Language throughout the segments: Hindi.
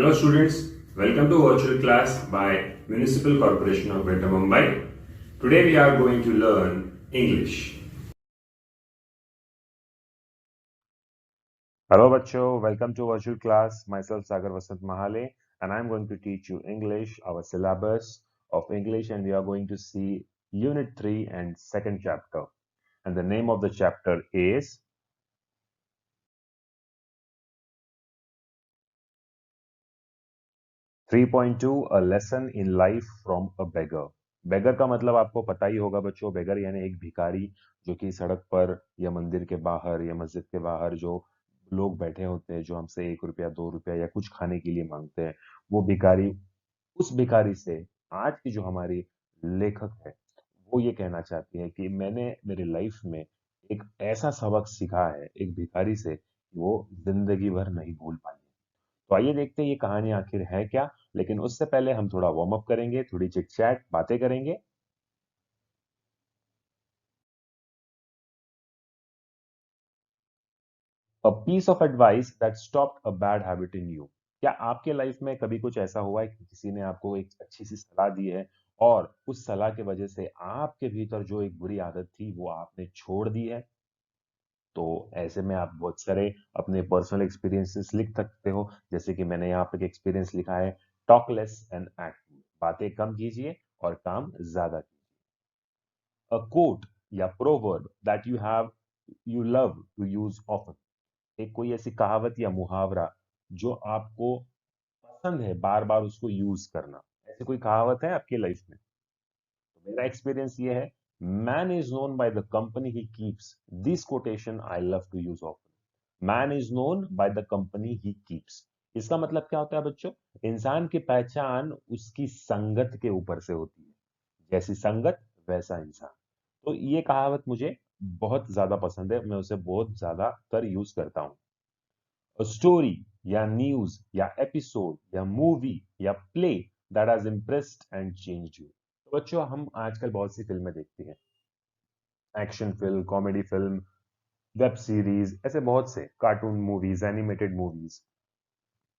Hello students, welcome to virtual class by Municipal Corporation of Greater Mumbai. Today we are going to learn English. Hello bachcho, welcome to virtual class. Myself Sagar Vasant Mahale and I'm going to teach you English, our syllabus of English, and we are going to see Unit 3 and second chapter. And the name of the chapter is 3.2 A Lesson in Life from a Beggar. बेगर का मतलब आपको पता ही होगा बच्चों. बेगर यानी एक भिखारी जो कि सड़क पर या मंदिर के बाहर या मस्जिद के बाहर जो लोग बैठे होते हैं, जो हमसे 1 रुपया 2 रुपया या कुछ खाने के लिए मांगते हैं, वो भिखारी. उस भिखारी से आज की जो हमारी लेखक है वो ये कहना चाहती है कि मैंने मेरी लाइफ में एक ऐसा सबक सीखा है एक भिखारी से कि वो जिंदगी भर नहीं भूल पाई. तो आइए देखते हैं ये कहानी आखिर है क्या. लेकिन उससे पहले हम थोड़ा वार्म अप करेंगे, थोड़ी चिट चैट बातें करेंगे. A piece of advice that stopped a bad habit in you. क्या आपके लाइफ में कभी कुछ ऐसा हुआ है कि किसी ने आपको एक अच्छी सी सलाह दी है और उस सलाह की वजह से आपके भीतर जो एक बुरी आदत थी वो आपने छोड़ दी है? तो ऐसे में आप बहुत सारे अपने पर्सनल एक्सपीरियंसेस लिख सकते हो, जैसे कि मैंने यहाँ पे एक एक्सपीरियंस लिखा है, टॉक लेस एंड एक्ट. बातें कम कीजिए और काम ज्यादा कीजिए. अ कोट या proverb that you love to use often. एक कोई ऐसी कहावत या मुहावरा जो आपको पसंद है बार बार उसको यूज करना. ऐसी कोई कहावत है आपकी लाइफ में? तो मेरा एक्सपीरियंस ये है, man is known by the company he keeps. This quotation I love to use often. Man is known by the company he keeps. इसका मतलब क्या होता है बच्चों? इंसान की पहचान उसकी संगत के ऊपर से होती है. जैसी संगत वैसा इंसान. तो ये कहावत मुझे बहुत ज्यादा पसंद है, मैं उसे बहुत ज्यादा कर यूज करता हूँ. स्टोरी या न्यूज या एपिसोड या मूवी या play that has impressed and changed you. तो बच्चों हम आजकल बहुत सी फिल्में देखते हैं, action film, comedy film, web series, ऐसे बहुत से cartoon movies, animated movies,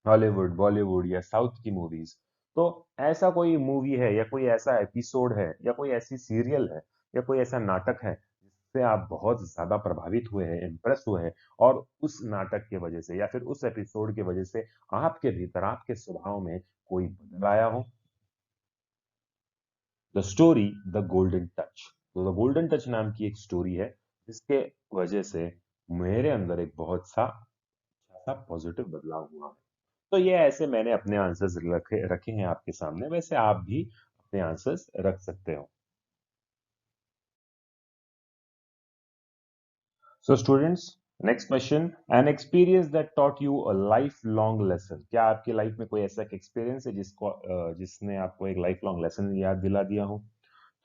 Hollywood, Bollywood या साउथ की मूवीज. तो ऐसा कोई मूवी है या कोई ऐसा एपिसोड है या कोई ऐसी सीरियल है या कोई ऐसा नाटक है जिससे आप बहुत ज्यादा प्रभावित हुए हैं, इम्प्रेस हुए हैं, और उस नाटक की वजह से या फिर उस एपिसोड की वजह से आपके भीतर, आपके स्वभाव में कोई बदल आया हो? The story the golden touch. तो द गोल्डन टच नाम की एक स्टोरी है जिसके वजह से मेरे अंदर एक बहुत सा अच्छा सा पॉजिटिव बदलाव हुआ है. तो ये ऐसे मैंने अपने आंसर्स रखे रखे हैं आपके सामने. वैसे आप भी अपने आंसर्स रख सकते हो. So students, next question. An experience that taught you a life long lesson. क्या आपकी लाइफ में कोई ऐसा एक्सपीरियंस है जिसने आपको एक लाइफ लॉन्ग लेसन याद दिला दिया हो?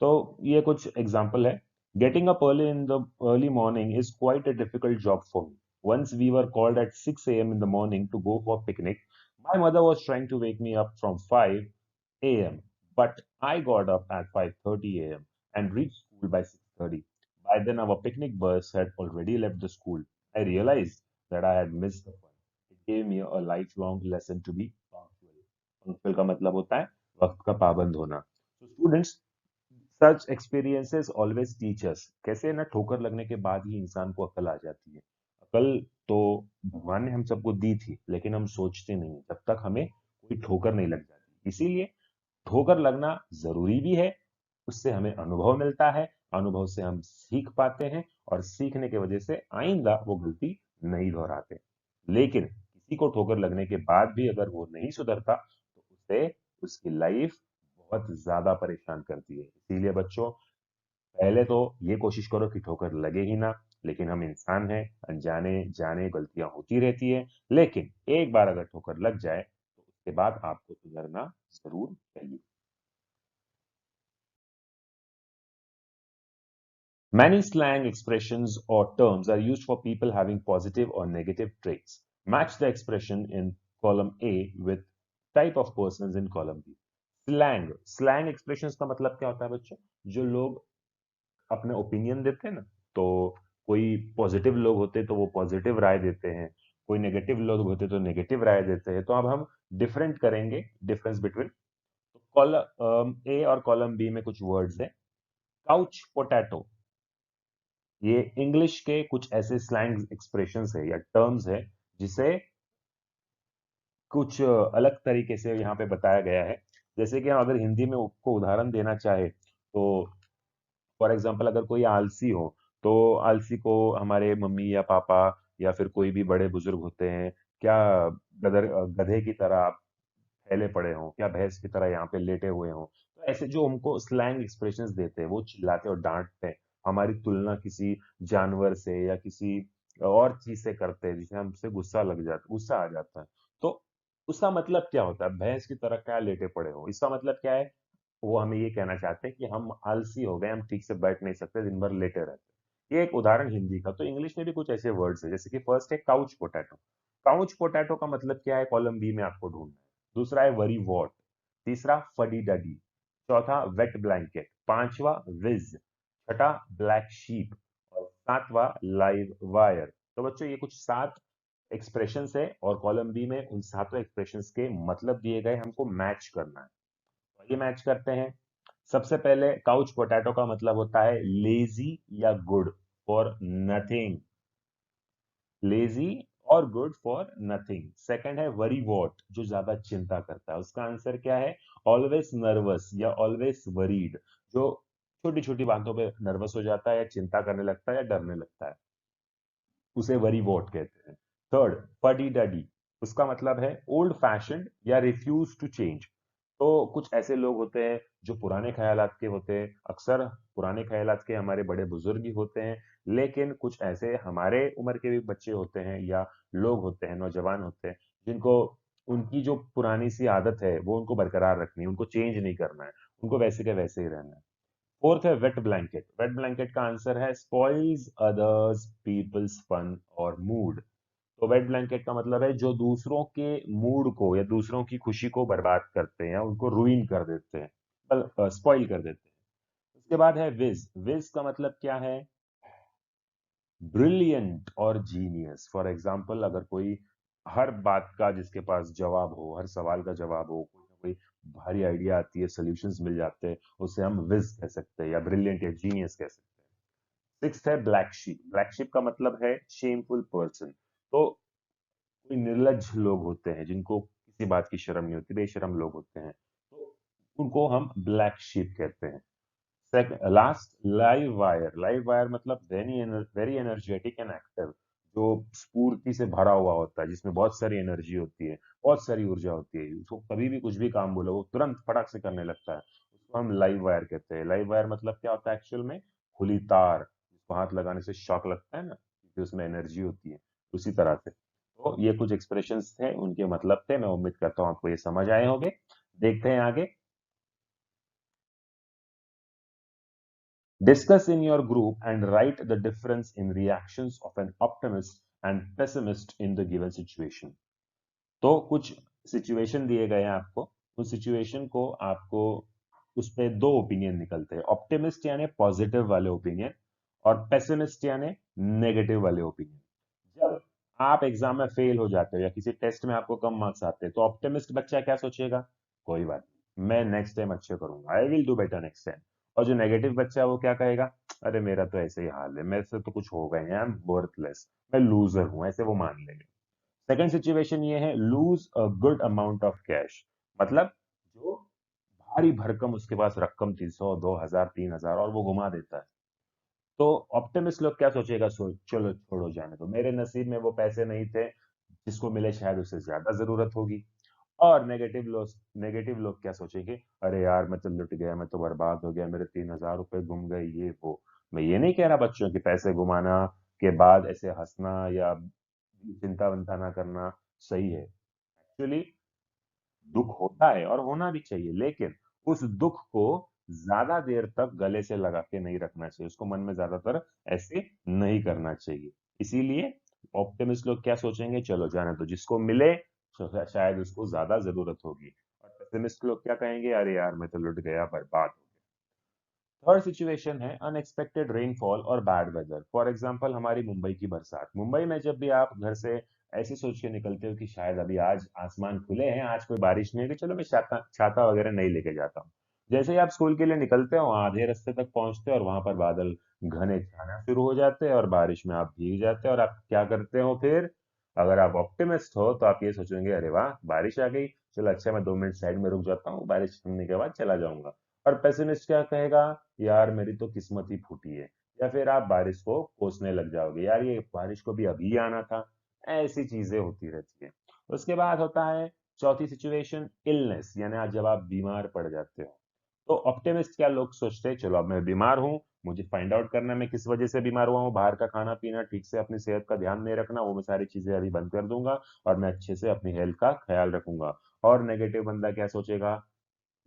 तो ये कुछ एग्जांपल है. Getting up early in the early morning is quite a difficult job for me. Once we were called at 6 a.m. in the morning to go for a picnic. My mother was trying to wake me up from 5 a.m. But I got up at 5:30 a.m. and reached school by 6:30. By then our picnic bus had already left the school. I realized that I had missed the fun. It gave me a lifelong lesson to be punctual. Punctual का मतलब होता है वक्त का पाबंद होना. So students, सच एक्सपीरियंसेस ऑलवेज टीचर्स. कैसे ना, ठोकर लगने के बाद ही इंसान को अकल आ जाती है. अकल तो भगवान ने हम सबको दी थी, लेकिन हम सोचते नहीं जब तक हमें कोई ठोकर नहीं लग जाती. इसीलिए ठोकर लगना जरूरी भी है. उससे हमें अनुभव मिलता है, अनुभव से हम सीख पाते हैं और सीखने की वजह से आइंदा वो गलती नहीं दोहराते. लेकिन किसी को ठोकर लगने के बाद भी अगर वो नहीं सुधरता तो उसे उसकी लाइफ बहुत ज्यादा परेशान करती है. इसीलिए बच्चों, पहले तो ये कोशिश करो कि ठोकर लगे ही ना. लेकिन हम इंसान हैं, अनजाने जाने गलतियां होती रहती है. लेकिन एक बार अगर ठोकर लग जाए तो उसके बाद आपको सुधरना जरूर चाहिए. Many slang expressions or terms are used for people having positive or negative traits. Match the expression in column A with type of persons in column B. Slang expressions का मतलब क्या होता है बच्चों? जो लोग अपने ओपिनियन देते हैं ना, तो कोई पॉजिटिव लोग होते हैं तो वो पॉजिटिव राय देते हैं. कोई नेगेटिव लोग होते तो नेगेटिव राय देते हैं। तो अब हम डिफरेंट करेंगे, डिफरेंस बिटवीन कॉलम ए और कॉलम बी में कुछ वर्ड्स है। काउच पोटैटो, ये इंग्लिश के कुछ ऐसे स्लैंग एक्सप्रेशंस है या टर्म्स है जिसे कुछ अलग तरीके से यहाँ पे बताया गया है। जैसे कि हम अगर हिंदी में उसको उदाहरण देना चाहे तो फॉर एग्जाम्पल अगर कोई आलसी हो तो आलसी को हमारे मम्मी या पापा या फिर कोई भी बड़े बुजुर्ग होते हैं, क्या गधे की तरह आप फैले पड़े हों, क्या भैंस की तरह यहाँ पे लेटे हुए हों। तो ऐसे जो हमको स्लैंग एक्सप्रेशंस देते हैं, वो चिल्लाते और डांटते हैं, हमारी तुलना किसी जानवर से या किसी और चीज से करते हैं जिससे हमसे गुस्सा आ जाता है। तो उसका मतलब क्या होता है, भैंस की तरह क्या लेटे पड़े हो, इसका मतलब क्या है? वो हमें ये कहना चाहते हैं कि हम आलसी हो गए, हम ठीक से बैठ नहीं सकते, दिन भर लेटे रहते हैं। ये एक उदाहरण हिंदी का। तो इंग्लिश में भी कुछ ऐसे वर्ड्स है, जैसे कि फर्स्ट है काउच पोटैटो। काउच पोटैटो का मतलब क्या है, कॉलम बी में आपको ढूंढना है। दूसरा है वरी वॉट, तीसरा फडी डडी, चौथा वेट ब्लैंकेट, पांचवा विज, छठा ब्लैक शीप और सातवां लाइव वायर। तो बच्चों ये कुछ 7 एक्सप्रेशंस है और कॉलम बी में उन सातों एक्सप्रेशंस के मतलब दिए गए, हमको मैच करना है। तो ये मैच करते हैं। सबसे पहले काउच पोटैटो का मतलब होता है लेजी या गुड फॉर नथिंग, लेजी और गुड फॉर नथिंग। सेकंड है वरी वॉट, जो ज्यादा चिंता करता है, उसका आंसर क्या है? ऑलवेज नर्वस या ऑलवेज वरीड, जो छोटी छोटी बातों पे नर्वस हो जाता है या चिंता करने लगता है या डरने लगता है, उसे वरी वॉट कहते हैं। थर्ड फडी डडी, उसका मतलब है ओल्ड फैशन या रिफ्यूज टू चेंज। तो कुछ ऐसे लोग होते हैं जो पुराने ख्यालात के होते हैं, अक्सर पुराने ख्यालात के हमारे बड़े बुजुर्ग ही होते हैं, लेकिन कुछ ऐसे हमारे उम्र के भी बच्चे होते हैं या लोग होते हैं, नौजवान होते हैं, जिनको उनकी जो पुरानी सी आदत है वो उनको बरकरार रखनी है, उनको चेंज नहीं करना है, उनको वैसे के वैसे ही रहना है। फोर्थ है वेट ब्लैंकेट। वेट ब्लैंकेट का आंसर है स्पॉइल्स अदर्स पीपल्स फन और मूड। तो वेट ब्लैंकेट का मतलब है जो दूसरों के मूड को या दूसरों की खुशी को बर्बाद करते हैं या उनको रुइन कर देते हैं, स्पॉइल कर देते हैं। उसके बाद है विज। विज का मतलब क्या है? ब्रिलियंट और जीनियस। फॉर एग्जाम्पल अगर कोई हर बात का जिसके पास जवाब हो, हर सवाल का जवाब हो, कोई ना कोई भारी आइडिया आती है, सोल्यूशंस मिल जाते हैं, उसे हम विज कह सकते हैं या ब्रिलियंट या जीनियस कह सकते हैं। सिक्स्थ है ब्लैक शीप। ब्लैक शीप का मतलब है शेमफुल पर्सन। तो कोई निर्लज लोग होते हैं जिनको किसी बात की शर्म नहीं होती, बेशरम लोग होते हैं, तो उनको हम ब्लैक शीप कहते हैं। Last live wire. Live wire मतलब वेरी एनर्जेटिक एंड एक्टिव, जो स्फूर्ति से भरा हुआ होता है, जिसमें बहुत सारी एनर्जी होती है, बहुत सारी ऊर्जा होती है, उसको कभी भी कुछ भी काम बोलो वो तुरंत फटाक से करने लगता है, उसको हम लाइव वायर कहते हैं। लाइव वायर मतलब क्या होता है एक्चुअल में? खुली तार, जिसको हाथ लगाने से शॉक लगता है ना, क्योंकि उसमें एनर्जी होती है, उसी तरह से। तो ये कुछ एक्सप्रेशंस थे, उनके मतलब थे, मैं उम्मीद करता हूँ आपको ये समझ आए होंगे। देखते हैं आगे। Discuss in your group and write the difference in reactions of an optimist and pessimist in the given situation. तो कुछ सिचुएशन दिए गए हैं आपको, उस सिचुएशन को आपको उस पे दो ओपिनियन निकलते हैं, ऑप्टिमिस्ट यानी पॉजिटिव वाले ओपिनियन और पेसिमिस्ट यानी नेगेटिव वाले ओपिनियन। जब आप एग्जाम में फेल हो जाते हो या किसी टेस्ट में आपको कम मार्क्स आते हैं तो ऑप्टिमिस्ट बच्चा क्या सोचेगा? कोई बात नहीं, मैं नेक्स्ट टाइम अच्छे करूंगा, I will do better next time. और जो नेगेटिव बच्चा है वो क्या कहेगा? अरे मेरा तो ऐसे ही हाल है, मेरे से तो कुछ होगा ही नहीं, आई एम वर्थलेस, मैं लूजर हूं, ऐसे वो मान लेंगे। सेकंड सिचुएशन ये है lose a good amount of cash, मतलब जो भारी भरकम उसके पास रकम थी, 100 2,000 3,000 और वो घुमा देता है। तो ऑप्टिमिस्ट लोग क्या सोचेगा? चलो छोड़ो, जाने दो, मेरे नसीब में वो पैसे नहीं थे, जिसको मिले शायद उसे ज्यादा जरूरत होगी। और नेगेटिव लोग क्या सोचेंगे? अरे यार मैं तो लुट गया, मैं तो बर्बाद हो गया, मेरे 3,000 रुपए गुम गए, ये वो। मैं ये नहीं कह रहा बच्चों कि पैसे घुमाना के बाद ऐसे हंसना या चिंता विंता ना करना सही है। एक्चुअली दुख होता है और होना भी चाहिए, लेकिन उस दुख को ज्यादा देर तक गले से लगा के नहीं रखना चाहिए, उसको मन में ज्यादातर ऐसे नहीं करना चाहिए। इसीलिए ऑप्टिमिस्ट लोग क्या सोचेंगे? चलो जाने दो, जिसको मिले शायद उसको ज्यादा जरूरत होगी। और पेसिमिस्ट लोग क्या कहेंगे? अरे यार मैं तो लुट गया, बर्बाद हो गया। थर्ड सिचुएशन है अनएक्सपेक्टेड रेनफॉल और बैड वेदर। फॉर एग्जांपल हमारी मुंबई की बरसात। मुंबई में जब भी आप घर से ऐसे सोच के निकलते हो कि शायद अभी आज आसमान खुले हैं, आज कोई बारिश नहीं है, कि चलो मैं छाता छाता वगैरह नहीं लेके जाता हूँ। जैसे ही आप स्कूल के लिए निकलते हो, आधे रास्ते तक पहुंचते हो और वहां पर बादल घने छाना शुरू हो जाते हैं और बारिश में आप भीग जाते हो, और आप क्या करते हो फिर? अगर आप ऑप्टिमिस्ट हो तो आप ये सोचेंगे, अरे वाह बारिश आ गई, चलो अच्छा मैं 2 मिनट साइड में रुक जाता हूँ, बारिश थमने के बाद चला जाऊंगा। और पेसिमिस्ट क्या कहेगा? यार मेरी तो किस्मत ही फूटी है। या फिर आप बारिश को कोसने लग जाओगे, यार ये बारिश को भी अभी आना था। ऐसी चीजें होती रहती है। उसके बाद होता है चौथी सिचुएशन, इलनेस, यानी आज जब आप बीमार पड़ जाते हो। तो ऑप्टिमिस्ट क्या लोग सोचते हैं, चलो अब मैं बीमार हूँ, मुझे फाइंड आउट करना है मैं किस वजह से बीमार हुआ हूँ, बाहर का खाना पीना ठीक से, अपनी सेहत का ध्यान नहीं रखना, वो मैं सारी चीजें अभी बंद कर दूंगा और मैं अच्छे से अपनी हेल्थ का ख्याल रखूंगा। और नेगेटिव बंदा क्या सोचेगा?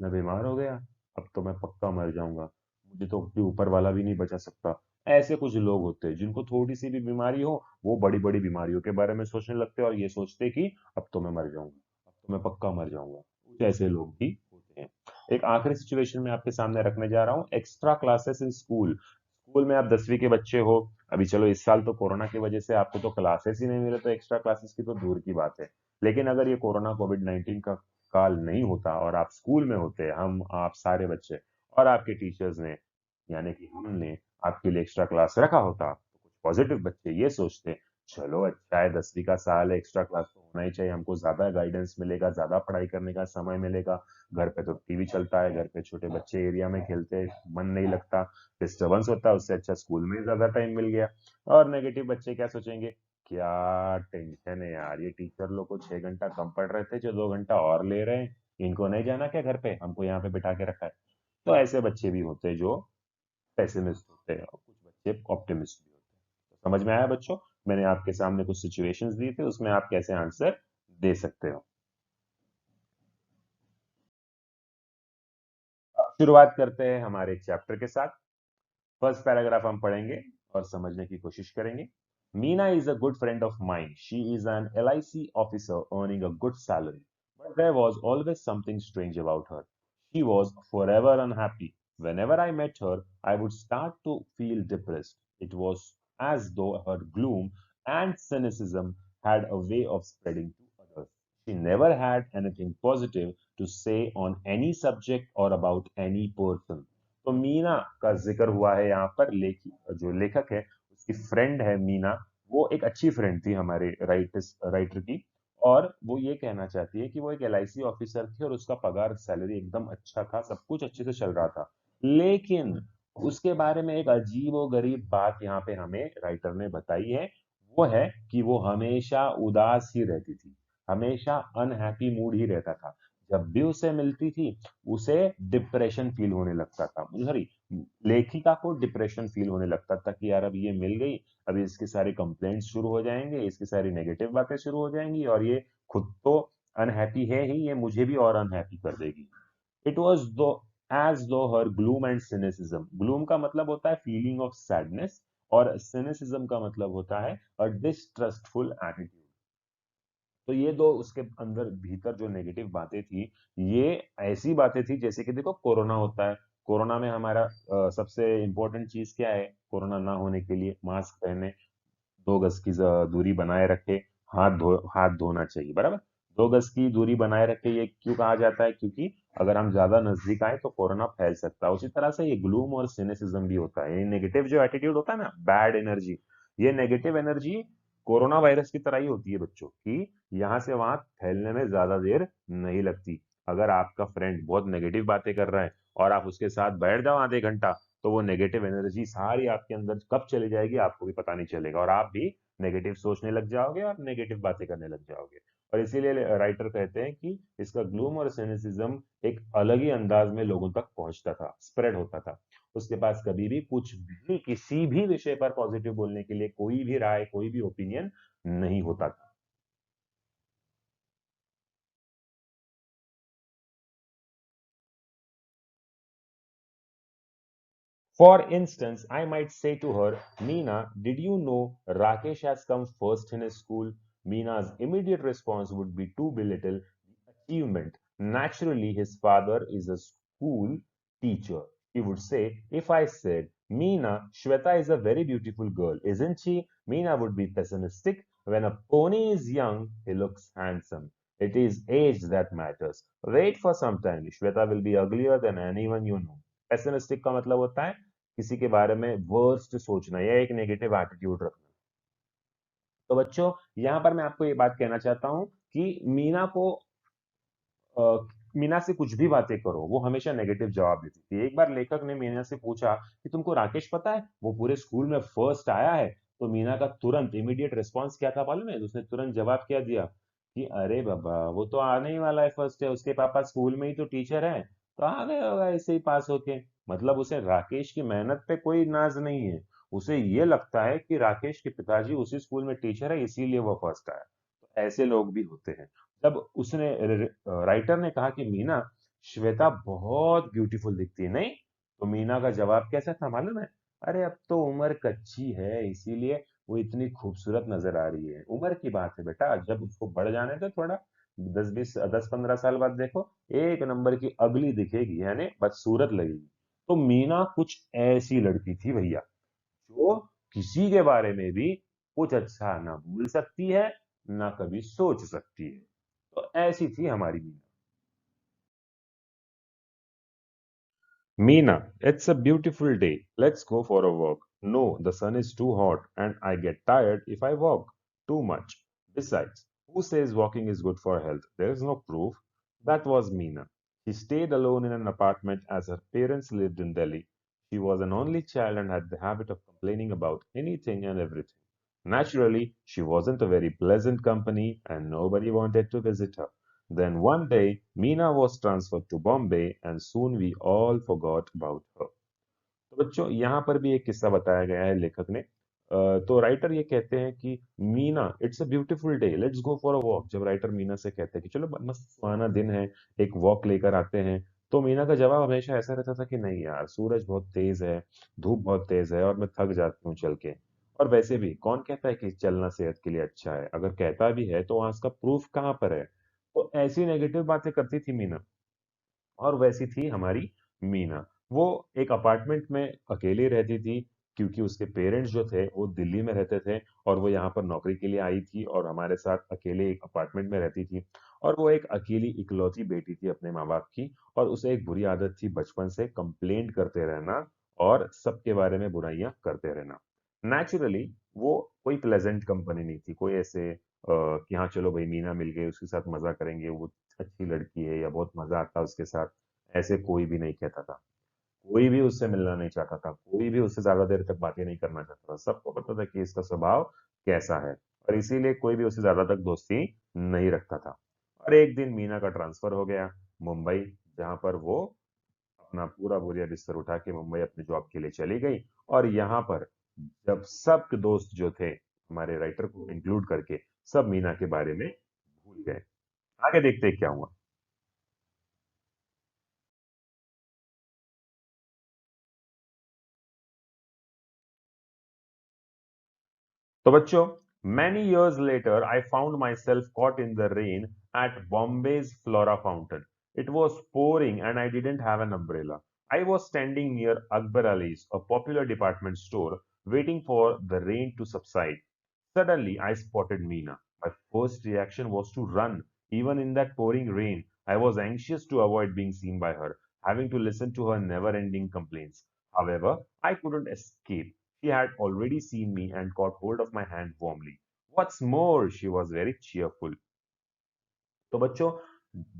मैं बीमार हो गया, अब तो मैं पक्का मर जाऊंगा, मुझे तो कोई ऊपर वाला भी नहीं बचा सकता। ऐसे कुछ लोग होते हैं जिनको थोड़ी सी भी बीमारी हो, वो बड़ी बड़ी बीमारियों के बारे में सोचने लगते हैं और ये सोचते कि अब तो मैं मर जाऊंगा, अब तो मैं पक्का मर जाऊंगा। कुछ ऐसे लोग भी होते हैं। एक आखिरी सिचुएशन में आपके सामने रखने जा रहा हूँ, extra classes in school. School में आप 10वीं के बच्चे हो, अभी चलो इस साल तो कोरोना की वजह से आपको तो क्लासेस ही नहीं मिले, तो एक्स्ट्रा क्लासेस की तो दूर की बात है। लेकिन अगर ये कोरोना कोविड-19 का काल नहीं होता और आप स्कूल में होते, हम आप सारे बच्चे, और आपके टीचर्स ने, यानी कि हमने आपके लिए एक्स्ट्रा क्लास रखा होता, तो कुछ पॉजिटिव बच्चे ये सोचते, चलो अच्छा है 10वीं का साल है, एक्स्ट्रा क्लास तो होना ही चाहिए, हमको ज्यादा गाइडेंस मिलेगा, ज्यादा पढ़ाई करने का समय मिलेगा, घर पे तो टीवी चलता है, घर पे छोटे बच्चे एरिया में खेलते हैं, मन नहीं लगता, डिस्टर्बेंस होता है, उससे अच्छा स्कूल में ही ज्यादा टाइम मिल गया। और नेगेटिव बच्चे क्या सोचेंगे? क्या टेंशन है यार, ये टीचर लोग को 6 घंटा कम पढ़ रहे थे, जो 2 घंटा और ले रहे हैं, इनको नहीं जाना क्या घर पे, हमको यहाँ पे बिठा के रखा है। तो ऐसे बच्चे भी होते हैं जो पेसिमिस्ट होते हैं, और कुछ बच्चे ऑप्टिमिस्ट भी होते हैं। तो समझ में आया बच्चों? मैंने आपके सामने कुछ सिचुएशंस दी थी, उसमें आप कैसे आंसर दे सकते हो। अब शुरुआत करते हैं हमारे चैप्टर के साथ। फर्स्ट पैराग्राफ हम पढ़ेंगे और समझने की कोशिश करेंगे। Meena is a good friend of mine, she is an LIC officer earning a good salary, but there was always something strange about her. She was forever unhappy. Whenever I met her, I would start to feel depressed. It was as though her gloom and cynicism had a way of spreading to others. She never had anything positive to say on any subject or about any person. तो मीना का जिक्र हुआ है यहाँ पर, जो लेखक है उसकी फ्रेंड है मीना, वो एक अच्छी फ्रेंड थी हमारे राइटर की। और वो ये कहना चाहती है कि वो एक LIC ऑफिसर थी और उसका पगार सैलरी एकदम अच्छा था, सब कुछ अच्छे से चल रहा था। लेकिन उसके बारे में एक अजीब और गरीब बात यहाँ पे हमें राइटर ने बताई है। वो है कि वो हमेशा उदास ही रहती थी, हमेशा अनहैप्पी मूड ही रहता था। जब भी उसे मिलती थी, उसे डिप्रेशन फील होने लगता था, सॉरी, लेखिका को डिप्रेशन फील होने लगता था कि यार अब ये मिल गई, अभी इसके सारे कंप्लेंट्स शुरू हो जाएंगे, इसकी सारी नेगेटिव बातें शुरू हो जाएंगी, और ये खुद तो अनहैप्पी है ही, ये मुझे भी और अनहैप्पी कर देगी। इट वॉज दो एज दो हर ग्लूम एंड सिनेसिज्म, ग्लूम का मतलब होता है फीलिंग ऑफ सैडनेस, और सिनेसिज्म का मतलब होता है अ डिस्ट्रस्टफुल एटीट्यूड। तो ये दो उसके अंदर भीतर जो नेगेटिव बातें थी, ये ऐसी बातें थी जैसे कि देखो कोरोना होता है, कोरोना में हमारा सबसे इंपॉर्टेंट चीज क्या है कोरोना ना होने के लिए? मास्क पहने, 2 गज की दूरी बनाए रखे, हाथ धोना चाहिए, बराबर। 2 गज की दूरी बनाए रखे, ये क्यों कहा जाता है? क्योंकि अगर हम ज्यादा नजदीक आए तो कोरोना फैल सकता है। उसी तरह से ये ग्लूम और सिनेसिज्म भी होता है, ये नेगेटिव जो एटीट्यूड होता है ना, बैड एनर्जी, ये नेगेटिव एनर्जी कोरोना वायरस की तरह ही होती है बच्चों की, यहाँ से वहां फैलने में ज्यादा देर नहीं लगती। अगर आपका फ्रेंड बहुत नेगेटिव बातें कर रहा है और आप उसके साथ बैठ जाओ आधे घंटा, तो वो नेगेटिव एनर्जी सारी आपके अंदर कब चली जाएगी आपको भी पता नहीं चलेगा, और आप भी नेगेटिव सोचने लग जाओगे और नेगेटिव बातें करने लग जाओगे। और इसीलिए राइटर कहते हैं कि इसका ग्लूम और सिनिसिज्म एक अलग ही अंदाज में लोगों तक पहुंचता था, स्प्रेड होता था। उसके पास कभी भी कुछ भी किसी भी विषय पर पॉजिटिव बोलने के लिए कोई भी राय, कोई भी ओपिनियन नहीं होता था। For instance, I might say to her, Meena, did you know Rakesh has come first in his school? Meena's immediate response would be to belittle the achievement. Naturally, his father is a school teacher. He would say, if I said, Meena, Shweta is a very beautiful girl, isn't she? Meena would be pessimistic. When a pony is young, he looks handsome. It is age that matters. Wait for some time. Shweta will be uglier than anyone you know. Pessimistic का मतलब होता है किसी के बारे में वर्स्ट सोचना या एक नेगेटिव एटीट्यूड रखना। तो बच्चों, यहाँ पर मैं आपको ये बात कहना चाहता हूँ कि अ, मीना से कुछ भी बातें करो, वो हमेशा नेगेटिव जवाब देती थी। एक बार लेखक ने मीना से पूछा कि तुमको राकेश पता है, वो पूरे स्कूल में फर्स्ट आया है। तो मीना का तुरंत इमीडिएट रिस्पॉन्स क्या था मालूम है? उसने तुरंत जवाब क्या दिया कि अरे बाबा, वो तो आने ही वाला है फर्स्ट है, उसके पापा स्कूल में ही तो टीचर है, तो आ गया होगा ऐसे ही पास होके। मतलब उसे राकेश की मेहनत पे कोई नाज नहीं है। उसे ये लगता है कि राकेश के पिताजी उसी स्कूल में टीचर है, इसीलिए वो फर्स्ट आया। तो ऐसे लोग भी होते हैं। जब राइटर ने कहा कि मीना, श्वेता बहुत ब्यूटीफुल दिखती है, नहीं? तो मीना का जवाब कैसा था मालूम है? अरे अब तो उम्र कच्ची है, इसीलिए वो इतनी खूबसूरत नजर आ रही है। उम्र की बात है बेटा, जब उसको बढ़ जाने तो थोड़ा 10 20 10 15 साल बाद देखो, एक नंबर की अगली दिखेगी, यानी बदसूरत लगेगी। तो मीना कुछ ऐसी लड़की थी भैया, जो किसी के बारे में भी कुछ अच्छा ना बोल सकती है, ना कभी सोच सकती है। तो ऐसी थी हमारी Meena. Meena, it's a beautiful day. Let's go for a walk. No, the sun is too hot and I get tired if I walk too much. Besides, who says walking is good for health? There is no proof. That was Meena. She stayed alone in an apartment as her parents lived in Delhi. She was an only child and had the habit of complaining about anything and everything. Naturally, she wasn't a very pleasant company and nobody wanted to visit her. Then one day, Meena was transferred to Bombay and soon we all forgot about her. तो बच्चों, यहाँ पर भी एक किस्सा बताया गया है लेखक ने। तो राइटर ये कहते हैं कि Meena, it's a beautiful day, let's go for a walk. जब राइटर मीना से कहते हैं कि चलो मस्त सुहाना दिन है, एक वॉक लेकर आते हैं, तो मीना का जवाब हमेशा ऐसा रहता था कि नहीं यार, सूरज बहुत तेज है, धूप बहुत तेज है और मैं थक जाती हूँ चल के। और वैसे भी कौन कहता है कि चलना सेहत के लिए अच्छा है? अगर कहता भी है तो वहां उसका प्रूफ कहाँ पर है? तो ऐसी नेगेटिव बातें करती थी मीना। और वैसी थी हमारी मीना। वो एक अपार्टमेंट में अकेली रहती थी, क्योंकि उसके पेरेंट्स जो थे वो दिल्ली में रहते थे और वो यहाँ पर नौकरी के लिए आई थी और हमारे साथ अकेले एक अपार्टमेंट में रहती थी। और वो एक अकेली इकलौती बेटी थी अपने माँ बाप की, और उसे एक बुरी आदत थी बचपन से कंप्लेंट करते रहना और सबके बारे में बुराइयां करते रहना। नेचुरली वो कोई प्लेजेंट कंपनी नहीं थी, कोई ऐसे कि हाँ चलो भाई मीना मिल गई, उसके साथ मजा करेंगे, वो अच्छी लड़की है या बहुत मजा आता है उसके साथ, ऐसे कोई भी नहीं कहता था। कोई भी उससे मिलना नहीं चाहता था, कोई भी उससे ज्यादा देर तक बातें नहीं करना चाहता था। सबको पता था कि इसका स्वभाव कैसा है, और इसीलिए कोई भी उससे ज्यादा तक दोस्ती नहीं रखता था। और एक दिन मीना का ट्रांसफर हो गया मुंबई, जहां पर वो अपना पूरा बोरिया बिस्तर उठा के मुंबई अपने जॉब के लिए चली गई। और यहाँ पर जब सब दोस्त जो थे, हमारे राइटर को इंक्लूड करके, सब मीना के बारे में भूल गए। आगे देखते हैं क्या हुआ। तो बच्चों, many years later I found myself caught in the rain at Bombay's Flora Fountain. It was pouring and I didn't have an umbrella. I was standing near Akbar Ali's, a popular department store, waiting for the rain to subside. Suddenly I spotted Meena. My first reaction was to run. Even in that pouring rain, I was anxious to avoid being seen by her, having to listen to her never-ending complaints. However, I couldn't escape. She had already seen me and caught hold of my hand warmly. What's more, she was very cheerful. तो बच्चों,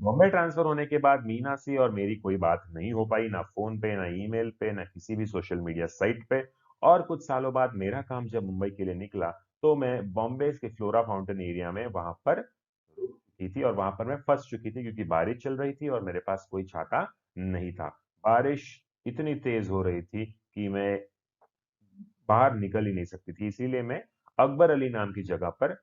बॉम्बे ट्रांसफर होने के बाद मीना से और मेरी कोई बात नहीं हो पाई, ना फोन पे, ना ईमेल पे, ना किसी भी सोशल मीडिया साइट पे। और कुछ सालों बाद मेरा काम जब मुंबई के लिए निकला, तो मैं बॉम्बे के फ्लोरा फाउंटेन एरिया में वहां पर रुक चुकी थी, और वहां पर मैं फंस चुकी थी क्योंकि बारिश चल रही थी और मेरे पास कोई छाता नहीं था। बारिश इतनी तेज हो रही थी कि मैं बाहर निकल ही नहीं सकती थी। इसीलिए मैं अकबर अली नाम की जगह पर,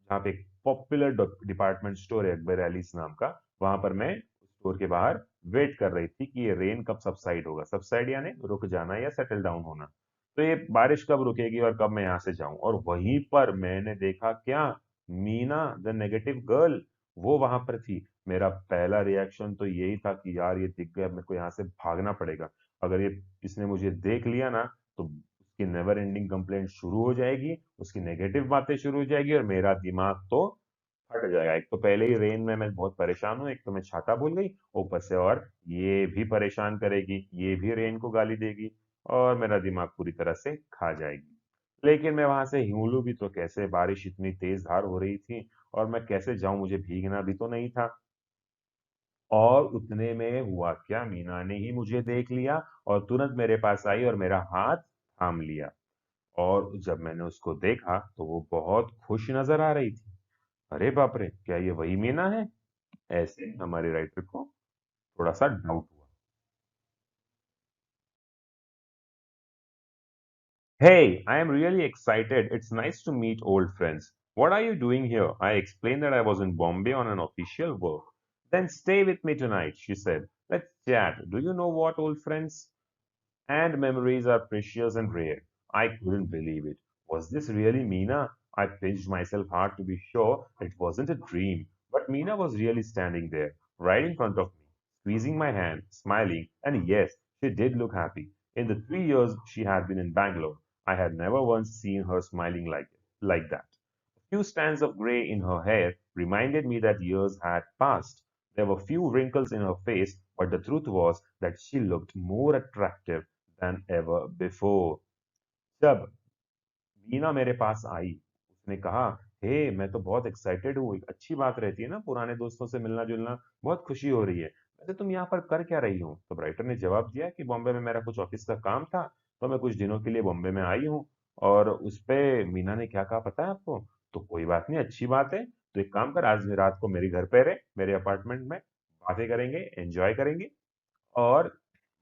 जहाँ पे एक पॉपुलर डिपार्टमेंट स्टोर है अकबर एलिस नाम का, वहां पर मैं स्टोर के बाहर वेट कर रही थी कि ये रेन कब सबसाइड होगा। सबसाइड यानी रुक जाना या सेटल डाउन होना। तो ये बारिश कब रुकेगी और कब मैं यहाँ से जाऊं। और वहीं पर मैंने देखा क्या, मीना द नेगेटिव गर्ल, वो वहां पर थी। मेरा पहला रिएक्शन तो यही था कि यार ये दिख गया, मेरे को यहाँ से भागना पड़ेगा। अगर ये इसने मुझे देख लिया ना, तो उसकी नेवर एंडिंग कंप्लेंट शुरू हो जाएगी, उसकी नेगेटिव बातें शुरू हो जाएगी और मेरा दिमाग तो फट जाएगा। एक तो पहले ही रेन में मैं बहुत परेशान हूँ, एक तो मैं छाता भूल गई, ऊपर से और ये भी परेशान करेगी, ये भी रेन को गाली देगी और मेरा दिमाग पूरी तरह से खा जाएगी। लेकिन मैं वहां से हिूलू भी तो कैसे, बारिश इतनी तेज धार हो रही थी और मैं कैसे जाऊं, मुझे भीगना भी तो नहीं था। और उतने में हुआ क्या, मीना ने ही मुझे देख लिया और तुरंत मेरे पास आई और मेरा हाथ थाम लिया। और जब मैंने उसको देखा तो वो बहुत खुश नजर आ रही थी। अरे बाप रे, क्या ये वही मीना है? ऐसे हमारे राइटर को थोड़ा सा डाउट हुआ। Hey, I am really excited. It's nice to meet old friends. What are you doing here? I explained that I was in Bombay on an official work. Then stay with me tonight, she said. Let's chat. Do you know what, old friends? And memories are precious and rare. I couldn't believe it. Was this really Meena? I pinched myself hard to be sure it wasn't a dream. But Meena was really standing there, right in front of me, squeezing my hand, smiling, and yes, she did look happy. In the 3 years she had been in Bangalore, I had never once seen her smiling like that. A few strands of grey in her hair reminded me that years had passed. There were few wrinkles in her face, but the truth was that she looked more attractive than ever before. जब मीना मेरे पास आई, उसने कहा, हे मैं तो बहुत एक्साइटेड हूँ, एक अच्छी बात रहती है ना पुराने दोस्तों से मिलना जुलना, बहुत खुशी हो रही है। वैसे तुम यहाँ पर कर क्या रही हो? तो राइटर ने जवाब दिया कि बॉम्बे में मेरा कुछ ऑफिस का काम था, तो मैं कुछ दिनों के लिए बॉम्बे में आई हूँ। और उस पे मीना ने क्या कहा पता है आपको? तो कोई बात नहीं, अच्छी बात है, तो एक काम कर, आज रात को मेरे घर पे रहे, मेरे अपार्टमेंट में, बातें करेंगे, एंजॉय करेंगे। और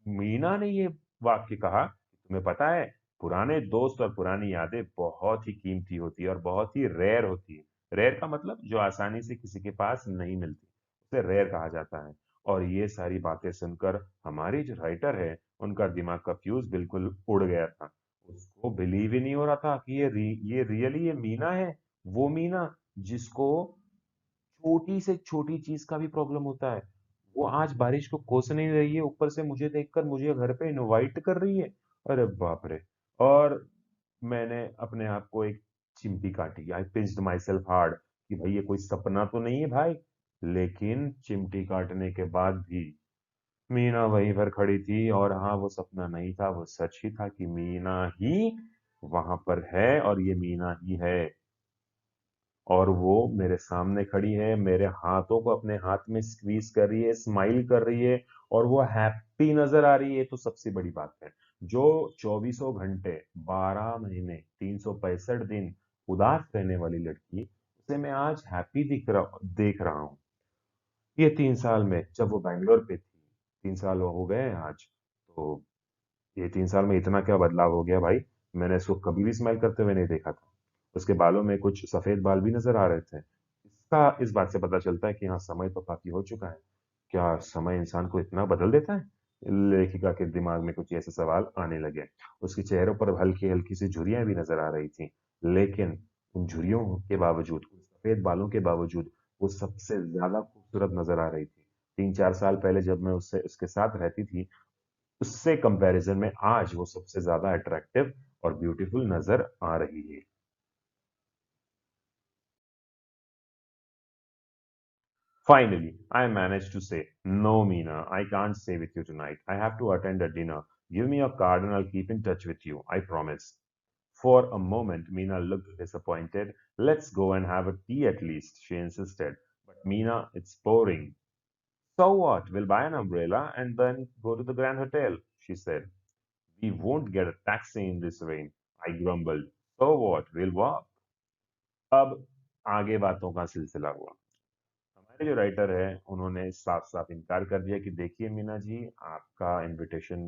मीना ने ये वाक्य कहा, तुम्हें पता है, पुराने दोस्त और पुरानी यादें बहुत ही कीमती होती है और बहुत ही रेयर होती है। रेयर का मतलब जो आसानी से किसी के पास नहीं मिलती, उसे रेयर कहा जाता है। और ये सारी बातें सुनकर हमारी जो राइटर है, उनका दिमाग का फ्यूज बिल्कुल उड़ गया था। उसको बिलीव ही नहीं हो रहा था कि ये रियली ये मीना है, वो मीना जिसको छोटी से छोटी चीज का भी प्रॉब्लम होता है। वो आज बारिश को कोस नहीं रही है, ऊपर से मुझे देखकर मुझे घर पे इनवाइट कर रही है। अरे बाप रे! और मैंने अपने आप को एक चिमटी काटी। आई पिंच्ड माई सेल्फ हार्ड कि भाई ये कोई सपना तो नहीं है भाई। लेकिन चिमटी काटने के बाद भी मीना वहीं पर खड़ी थी और हाँ, वो सपना नहीं था, वो सच ही था कि मीना ही वहां पर है और ये मीना ही है। और वो मेरे सामने खड़ी है, मेरे हाथों को अपने हाथ में स्क्वीज कर रही है, स्माइल कर रही है और वो हैप्पी नजर आ रही है। तो सबसे बड़ी बात है, जो चौबीसों घंटे 12 महीने 365 दिन उदास रहने वाली लड़की, उसे मैं आज हैप्पी देख रहा हूँ। ये 3 साल में, जब वो बैंगलोर पे थी, 3 साल हो गए हैं आज, तो ये 3 साल में इतना क्या बदलाव हो गया भाई। मैंने इसको कभी भी स्माइल करते हुए नहीं देखा था। उसके बालों में कुछ सफेद बाल भी नजर आ रहे थे। इसका इस बात से पता चलता है कि हाँ, समय तो काफी हो चुका है। क्या समय इंसान को इतना बदल देता है? लेखिका के दिमाग में कुछ ऐसे सवाल आने लगे। उसके चेहरों पर हल्की हल्की सी झुर्रियां भी नजर आ रही थी। लेकिन उन झुर्रियों के बावजूद, उन सफेद बालों के बावजूद, वो सबसे ज्यादा खूबसूरत नजर आ रही थी। 3-4 साल पहले जब मैं उससे उसके साथ रहती थी, उससे कंपैरिजन में आज वो सबसे ज्यादा अट्रैक्टिव और ब्यूटीफुल नजर आ रही है। Finally, I managed to say, no, Meena, I can't stay with you tonight. I have to attend a dinner. Give me your card and I'll keep in touch with you. I promise. For a moment, Meena looked disappointed. Let's go and have a tea at least, she insisted. But Meena, it's boring. So what? We'll buy an umbrella and then go to the Grand Hotel, she said. We won't get a taxi in this rain, I grumbled. So what? We'll walk. अब आगे बातों का सिलसिला हुआ। हमारे जो राइटर है, उन्होंने साफ साफ इनकार कर दिया कि देखिए मीना जी, आपका इनविटेशन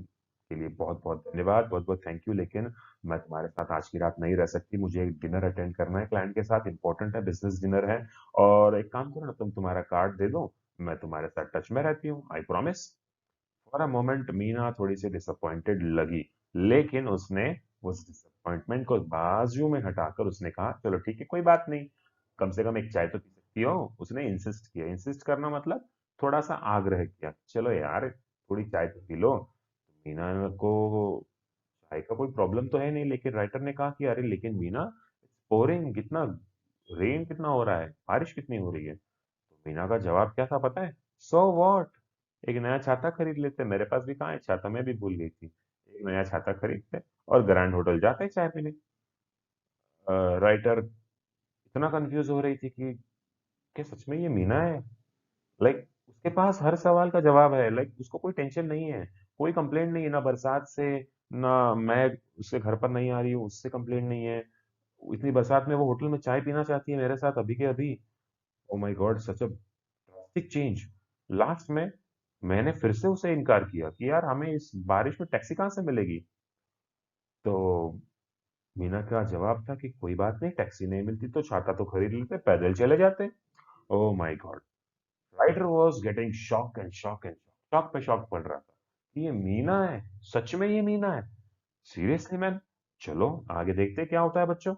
के लिए बहुत बहुत धन्यवाद, बहुत बहुत थैंक यू, लेकिन मैं तुम्हारे साथ आज की रात नहीं रह सकती। मुझे एक डिनर अटेंड करना है क्लाइंट के साथ, इंपॉर्टेंट है, बिजनेस डिनर है। और एक काम करो ना, तुम तुम्हारा कार्ड दे दो, मैं तुम्हारे साथ टच में रहती हूँ, I promise. For a moment Meena थोड़ी सी डिसअपॉइंटेड लगी, लेकिन उसने उस डिसअपॉइंटमेंट को बाजू में हटाकर उसने कहा, चलो ठीक है, कोई बात नहीं, कम से कम एक चाय तो पी सकती हो। उसने इंसिस्ट किया, इंसिस्ट करना मतलब थोड़ा सा आग्रह किया, चलो यार थोड़ी चाय तो पी लो। मीना को भाई का कोई प्रॉब्लम तो है नहीं, लेकिन राइटर ने कहा कि अरे लेकिन मीना, पोरिंग कितना, रेन कितना हो रहा है, बारिश कितनी हो रही है। तो मीना का जवाब क्या था पता है? सो व्हाट, एक नया छाता खरीद लेते, मेरे पास भी कहाँ है छाता, मैं भी भूल गई थी। एक नया छाता खरीदते और ग्रैंड होटल जाते चाय पीने। राइटर इतना कंफ्यूज हो रही थी कि क्या सच में ये मीना है? लाइक उसके पास हर सवाल का जवाब है, लाइक उसको कोई टेंशन नहीं है, कोई कंप्लेंट नहीं है, ना बरसात से, ना मैं उसके घर पर नहीं आ रही हूँ उससे कंप्लेंट नहीं है। इतनी बरसात में वो होटल में चाय पीना चाहती है मेरे साथ अभी के अभी। Oh my God, such a drastic change. Last में मैंने फिर से उसे इनकार किया कि यार हमें इस बारिश में टैक्सी कहाँ से मिलेगी। तो मीना का जवाब था कि कोई बात नहीं, टैक्सी नहीं मिलती तो छाता तो खरीद लेते, पैदल चले जाते। Oh my God, writer was getting shock and shock and shock पे शॉक पड़ रहा था कि ये मीना है, सच में ये मीना है, सीरियसली मैन। चलो आगे देखते हैं क्या होता है बच्चों।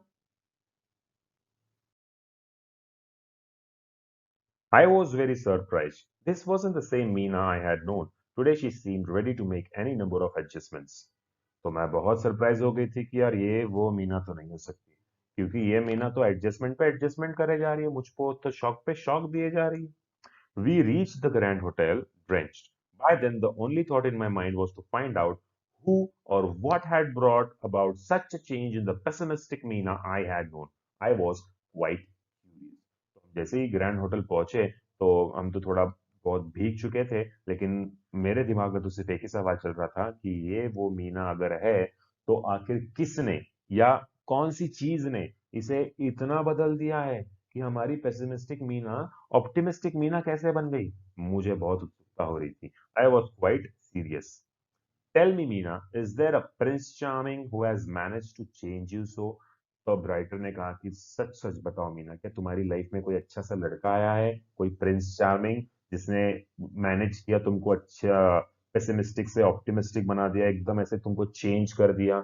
I was very surprised. This wasn't the same Meena I had known. Today she seemed ready to make any number of adjustments. तो मैं बहुत सरप्राइज हो गई थी कि यार ये वो मीना तो नहीं हो सकती, क्योंकि ये मीना तो एडजस्टमेंट पे एडजस्टमेंट करे जा रही है, मुझको तो शॉक पे शॉक दिए जा रही है। We reached the Grand Hotel drenched. By then, the only thought in my mind was to find out who or what had brought about such a change in the pessimistic Meena I had known. I was quite curious. जैसे ही ग्रैंड होटल पहुंचे तो हम तो थोड़ा बहुत भीग चुके थे, लेकिन मेरे दिमाग में तो सिर्फ एक ही सवाल चल रहा था कि ये वो मीना अगर है तो आखिर किसने या कौन सी चीज ने इसे इतना बदल दिया है कि हमारी पेसिमिस्टिक मीना ऑप्टिमिस्टिक मीना कैसे बन गई। मुझे बहुत उत्सुकता हो रही थी। I was quite serious. Tell me Meena, is there a prince charming who has managed to change you so. तो अब राइटर ने कहा कि सच सच बताओ मीना, क्या तुम्हारी लाइफ में कोई अच्छा सा लड़का आया है, कोई प्रिंस चार्मिंग जिसने मैनेज किया तुमको, अच्छा पेसिमिस्टिक से ऑप्टिमिस्टिक बना दिया, एकदम ऐसे तुमको चेंज कर दिया।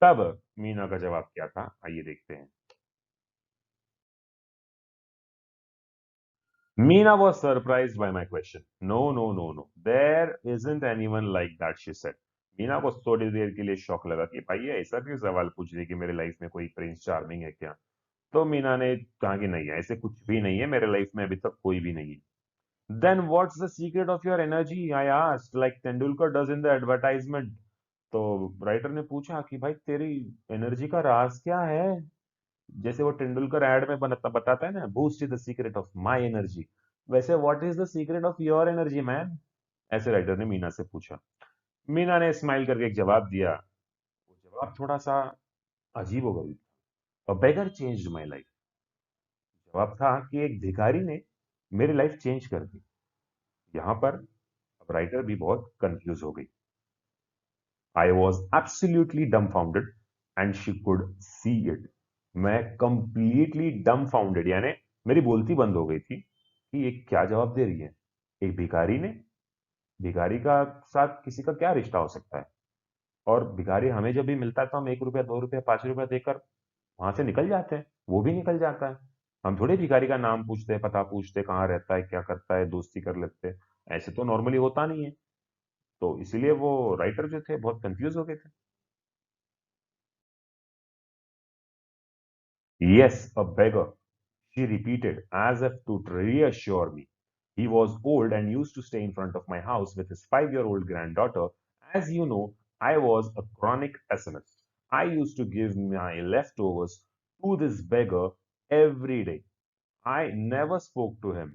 तब मीना का जवाब क्या था, आइए देखते हैं। Mina was surprised by my question. No, no, no, no. There isn't anyone like that, she said. Meena को थोड़ी देर के लिए शौक लगा कि भाई ये ऐसा क्यों सवाल पूछ रही है कि मेरे लाइफ में कोई प्रिंस चार्मिंग है क्या। तो मीना ने कहा कि नहीं है, ऐसे कुछ भी नहीं है मेरे लाइफ में, अभी तक कोई भी नहीं है। Then what's the secret of your energy, I asked like Tendulkar does in the advertisement. तो राइटर ने पूछा कि भाई तेरी एनर्जी का राज क्या है, जैसे वो तेंदुलकर एड में बताता है ना, Boost is the secret of my energy, वैसे what is the secret of your energy man, ऐसे राइटर ने मीना से पूछा। मीना ने स्माइल करके एक जवाब दिया। वो जवाब थोड़ा सा अजीब हो गई। अ बेगर चेंज्ड माय लाइफ। जवाब था कि एक भिखारी ने मेरी लाइफ चेंज कर दी। यहाँ पर अब राइटर भी बहुत कंफ्यूज हो गई। I was absolutely dumbfounded and she could see it. मैं कंप्लीटली डम्फाउंडेड, यानी मेरी बोलती बंद हो गई थी कि ये क्या जवाब दे रही है। एक भिखारी ने, भिखारी का साथ किसी का क्या रिश्ता हो सकता है। और भिखारी हमें जब भी मिलता है तो हम 1 रुपया 2 रुपया 5 रुपया देकर वहां से निकल जाते हैं, वो भी निकल जाता है। हम थोड़े भिखारी का नाम पूछते हैं, पता पूछते हैं, कहाँ रहता है, क्या करता है, दोस्ती कर लेते हैं। ऐसे तो नॉर्मली होता नहीं है। तो इसीलिए वो राइटर जो थे बहुत कंफ्यूज हो गए थे। Yes, a beggar, she repeated, as if to reassure me. He was old and used to stay in front of my house with his 5-year-old granddaughter. As you know, I was a chronic pessimist. I used to give my leftovers to this beggar every day. I never spoke to him,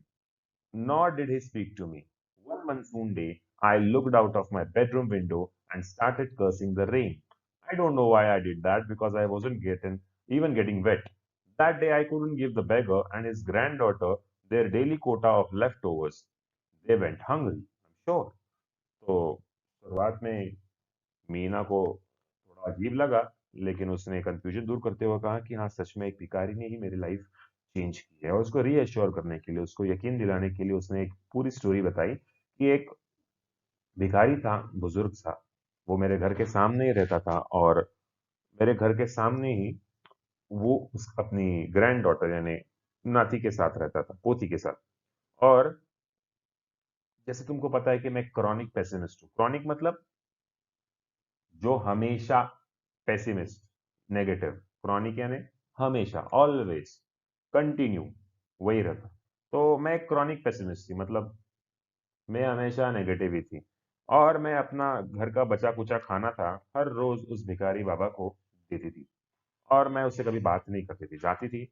nor did he speak to me. One monsoon day, I looked out of my bedroom window and started cursing the rain. I don't know why I did that because I wasn't getting wet. That day, I couldn't give the beggar and his granddaughter their daily quota of leftovers. They went hungry, I'm sure. तो शुरुआत में मीना को थोड़ा अजीब लगा, लेकिन उसने कंफ्यूजन दूर करते हुए कहा कि हाँ सच में एक भिखारी ने ही मेरी लाइफ चेंज की है। और उसको रीअश्योर करने के लिए, उसको यकीन दिलाने के लिए उसने एक पूरी स्टोरी बताई कि एक भिखारी था, बुजुर्ग था, वो मेरे घर के सामने ही रहता था और मेरे घर के सामने ही वो अपनी ग्रैंड डॉटर यानी नाती के साथ रहता था, पोती के साथ। और जैसे तुमको पता है कि मैं क्रॉनिक पेसिमिस्ट हूँ। क्रॉनिक मतलब जो हमेशा पेसिमिस्ट, नेगेटिव, क्रॉनिक यानी हमेशा, ऑलवेज, कंटिन्यू, वही रहता। तो मैं क्रॉनिक पेसिमिस्ट थी, मतलब मैं हमेशा नेगेटिव ही थी। और मैं अपना घर का बचा कुचा खाना था हर रोज उस भिखारी बाबा को देती थी, और मैं उससे कभी बात नहीं करती थी। जाती थी,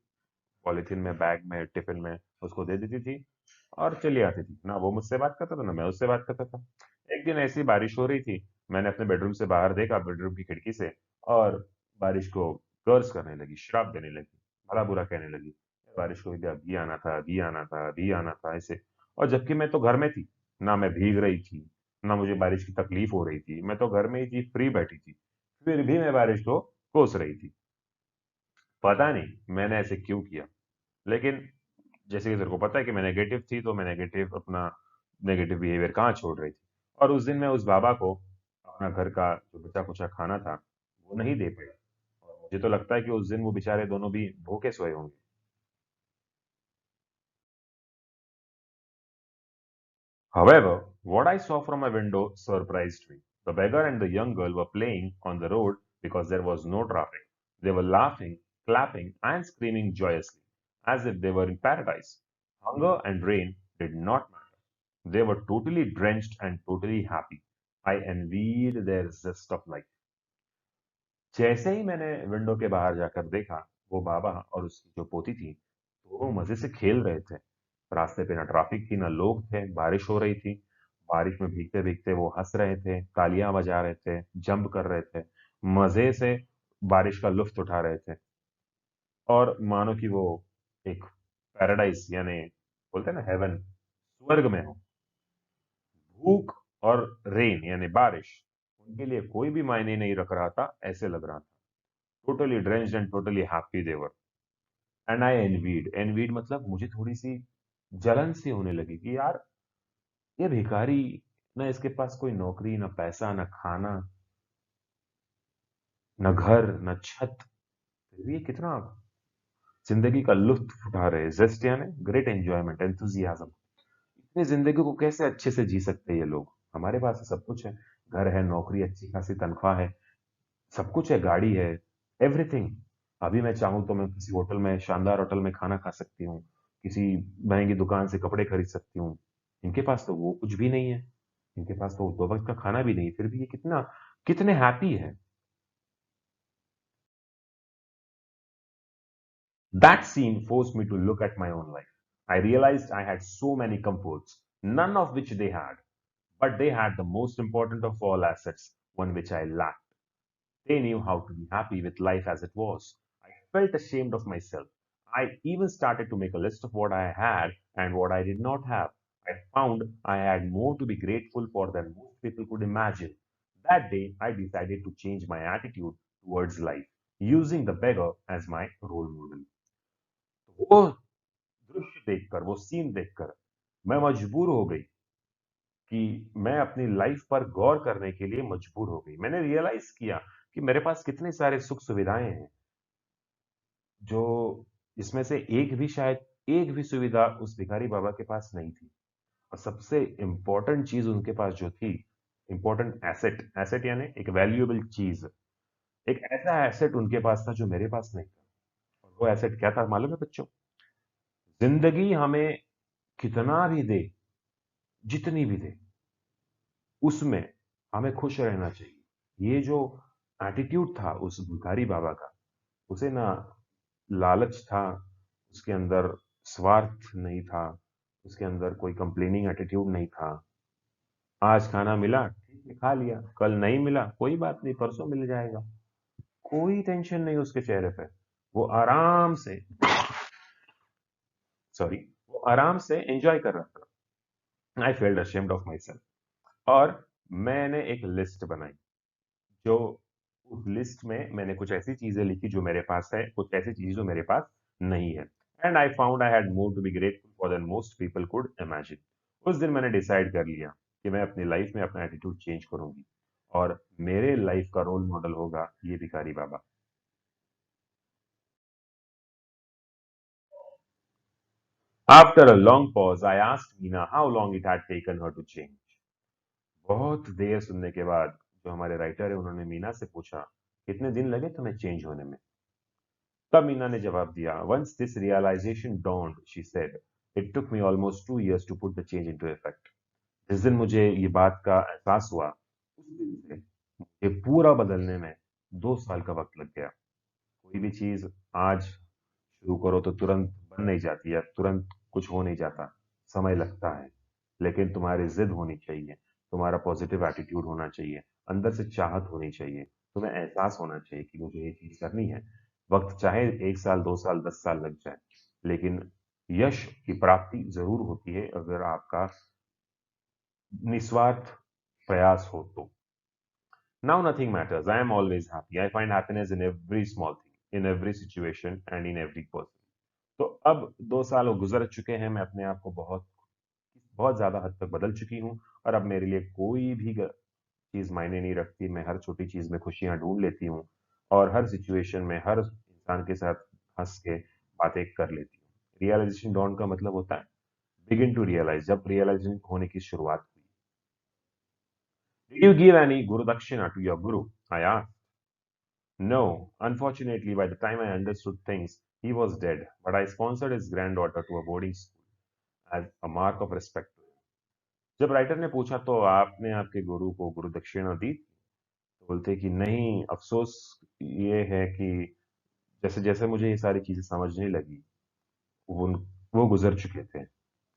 पॉलिथीन में, बैग में, टिफिन में उसको दे देती थी और चली आती थी। ना वो मुझसे बात करता था, ना मैं उससे बात करता था। एक दिन ऐसी बारिश हो रही थी, मैंने अपने बेडरूम से बाहर देखा, बेडरूम की खिड़की से, और बारिश को कर्स करने लगी, श्राप देने लगी, भला बुरा कहने लगी। बारिश को भी अभी आना था, अभी आना था, अभी आना था, ऐसे। और जबकि मैं तो घर में थी, ना मैं भीग रही थी, ना मुझे बारिश की तकलीफ हो रही थी, मैं तो घर में ही थी, फ्री बैठी थी, फिर भी मैं बारिश को कोस रही थी। पता नहीं मैंने ऐसे क्यों किया, लेकिन जैसे कि तेरे को पता है कि मैं नेगेटिव थी, तो मैं नेगेटिव अपना नेगेटिव बिहेवियर कहाँ छोड़ रही थी। और उस दिन मैं उस बाबा को अपना घर का जो बचा कुचा खाना था वो नहीं दे पाई, और मुझे तो लगता है कि उस दिन वो बेचारे दोनों भी भूखे सोए होंगे। However, what I saw from my window surprised me. The beggar and the young girl were playing on the road because there was no traffic. They were laughing, clapping, and screaming joyously, as if they were in paradise. Hunger and rain did not matter. They were totally drenched and totally happy. I envied their zest of life. जैसे ही मैंने विंडो के बाहर जाकर देखा, वो बाबा और उसकी जो पोती थी, दोनों मजे से खेल रहे थे। रास्ते पे ना ट्रैफिक थी, ना लोग थे, बारिश हो रही थी। बारिश में भीगते भीगते वो हंस रहे थे, तालियां बजा रहे थे, जंप कर रहे थे, मजे से बारिश का लुफ्त उठा रहे थे। और मानो कि वो एक पैराडाइज यानी बोलते हैं ना, हेवन, स्वर्ग में हो। भूख और रेन यानी बारिश उनके लिए कोई भी मायने नहीं रख रहा था, ऐसे लग रहा था। Totally drenched and totally happy they were. And I envied मतलब मुझे थोड़ी सी जलन सी होने लगी कि यार, ये भिखारी, ना इसके पास कोई नौकरी, ना पैसा, ना खाना, न घर, न छत, फिर भी ये कितना जिंदगी का लुत्फ उठा रहे हैं। जेस्ट यानी ग्रेट एंजॉयमेंट, एंथुजियाज्म। इतनी जिंदगी को कैसे अच्छे से जी सकते हैं ये लोग? हमारे पास तो सब कुछ है, घर है, नौकरी, अच्छी खासी तनख्वाह है, सब कुछ है, गाड़ी है, एवरीथिंग। अभी मैं चाहूँ तो मैं किसी होटल में, शानदार होटल में खाना खा सकती हूँ, किसी महंगी दुकान से कपड़े खरीद सकती हूँ। इनके पास तो वो कुछ भी नहीं है, इनके पास तो दो वक्त का खाना भी नहीं, फिर भी ये कितना, कितने हैप्पी है। That scene forced me to look at my own life. I realized I had so many comforts, none of which they had, but they had the most important of all assets, one which I lacked. They knew how to be happy with life as it was. I felt ashamed of myself. I even started to make a list of what I had and what I did not have. I found I had more to be grateful for than most people could imagine. That day, I decided to change my attitude towards life, using the beggar as my role model. वो दृश्य देखकर, वो सीन देखकर मैं मजबूर हो गई कि मैं अपनी लाइफ पर गौर करने के लिए मजबूर हो गई। मैंने रियलाइज किया कि मेरे पास कितने सारे सुख सुविधाएं हैं, जो इसमें से एक भी, शायद एक भी सुविधा उस भिखारी बाबा के पास नहीं थी। और सबसे इंपॉर्टेंट चीज उनके पास जो थी, इंपॉर्टेंट एसेट, एसेट यानी एक वैल्यूएबल चीज, एक ऐसा एसेट उनके पास था जो मेरे पास नहीं था। और वो एसेट क्या था मालूम है बच्चों? जिंदगी हमें कितना भी दे, जितनी भी दे, उसमें हमें खुश रहना चाहिए। ये जो एटीट्यूड था उस भिखारी बाबा का, उसे ना लालच था, उसके अंदर स्वार्थ नहीं था, उसके अंदर कोई कंप्लेनिंग एटीट्यूड नहीं था। आज खाना मिला, ठीक है, खा लिया, कल नहीं मिला, कोई बात नहीं, परसों मिल जाएगा। कोई टेंशन नहीं उसके चेहरे पे। वो आराम से, सॉरी, वो आराम से एंजॉय कर रहा था। I felt ashamed of my self. और मैंने एक लिस्ट बनाई, जो उस लिस्ट में मैंने कुछ ऐसी चीजें लिखी जो मेरे पास है, कुछ ऐसी चीजें जो मेरे पास नहीं है। And I found I had more to be grateful for than most people could imagine. उस दिन मैंने डिसाइड कर लिया कि मैं अपनी लाइफ में अपना एटीट्यूड चेंज करूंगी, और मेरे लाइफ का रोल मॉडल होगा ये भिखारी बाबा। After a long pause I asked Meena how long it had taken her to change. बहुत देर सुनने के बाद जो हमारे राइटर है, उन्होंने मीना से पूछा, कितने दिन लगे तुम्हें चेंज होने में? तब मीना ने जवाब दिया, once this realisation dawned, she said, it took me almost 2 years to put the change into effect. जिस दिन मुझे ये बात का एहसास हुआ, उस दिन से ये पूरा बदलने में 2 साल का वक्त लग गया। कोई भी चीज आज शुरू करो तो तुरंत बन नहीं जाती है, तुरंत कुछ हो नहीं जाता, समय लगता है। लेकिन तुम्हारी जिद होनी चाहिए, तुम्हारा पॉजिटिव एटीट्यूड होना चाहिए, अंदर से चाहत होनी चाहिए, तुम्हें एहसास होना चाहिए कि मुझे ये चीज करनी है। वक्त चाहे 1 साल, 2 साल, 10 साल लग जाए, लेकिन यश की प्राप्ति जरूर होती है अगर आपका निस्वार्थ प्रयास हो तो। Now nothing matters. I am always happy. I find happiness in every small thing, in every situation and in every person. तो अब 2 साल गुजर चुके हैं, मैं अपने आप को बहुत बहुत ज्यादा हद तक बदल चुकी हूँ और अब मेरे लिए कोई भी चीज मायने नहीं रखती। मैं हर छोटी चीज में खुशियां ढूंढ लेती हूँ और हर सिचुएशन में हर इंसान के साथ हंस के बातें कर लेती हूँ। रियलाइजेशन डॉन का मतलब होता है बिगिन टू रियलाइज, जब रियलाइजेशन होने की शुरुआत हुई। Did you give any Guru Dakshina to your Guru? I asked. No, unfortunately, by the time I understood things, he was dead, but I sponsored his granddaughter to a boarding school as a mark of respect to him. जब राइटर ने पूछा तो आपने आपके गुरु को गुरु दक्षिणा दी? तो बोलते कि नहीं, अफसोस ये है कि जैसे जैसे मुझे ये सारी चीजें समझने लगी, वो वो गुजर चुके थे।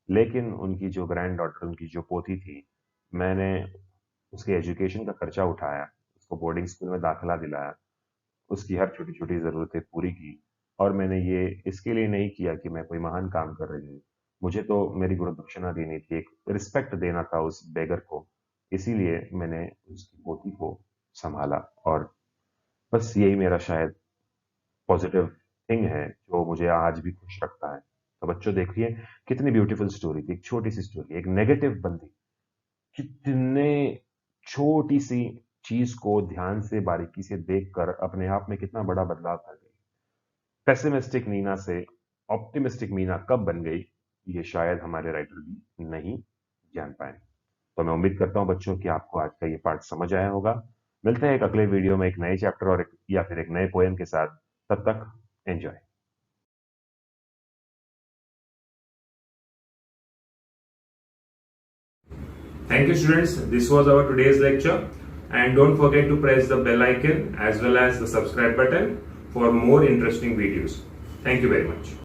लेकिन उनकी जो ग्रैंड डॉटर, उनकी जो पोती थी, मैंने उसके एजुकेशन का खर्चा उठाया, उसको बोर्डिंग स्कूल में दाखिला दिलाया, उसकी हर छोटी-छोटी ज़रूरतें पूरी की और मैंने ये इसके लिए नहीं किया कि मैं कोई महान काम कर रही हूँ। मुझे तो मेरी गुरु दक्षिणा देनी थी, एक रिस्पेक्ट देना था उस बेगर को, इसीलिए मैंने उसकी पोती को सँभाला और बस यही मेरा शायद पॉज़िटिव थिंग है, जो मुझे आज भी खुश रखता है। तो बच्चों देखिए, कितनी ब्यूटीफुल स्टोरी थी, एक छोटी-सी स्टोरी, एक नेगेटिव बंदी कितने छोटी-सी चीज़ को ध्यान से, बारीकी से देखकर अपने आप में कितना बड़ा बदलाव ला गई। पेसिमिस्टिक मीना से ऑप्टिमिस्टिक मीना कब बन गई, ये शायद हमारे राइटर भी नहीं जान पाए। तो मैं उम्मीद करता हूँ बच्चों कि आपको आज का ये पार्ट समझ आया होगा। मिलते हैं एक अगले वीडियो में एक नए चैप्टर और या फिर एक नए पोएम के साथ। तब तक enjoy. Thank you, students. This was our today's lecture. And don't forget to press the bell icon as well as the subscribe button for more interesting videos. Thank you very much.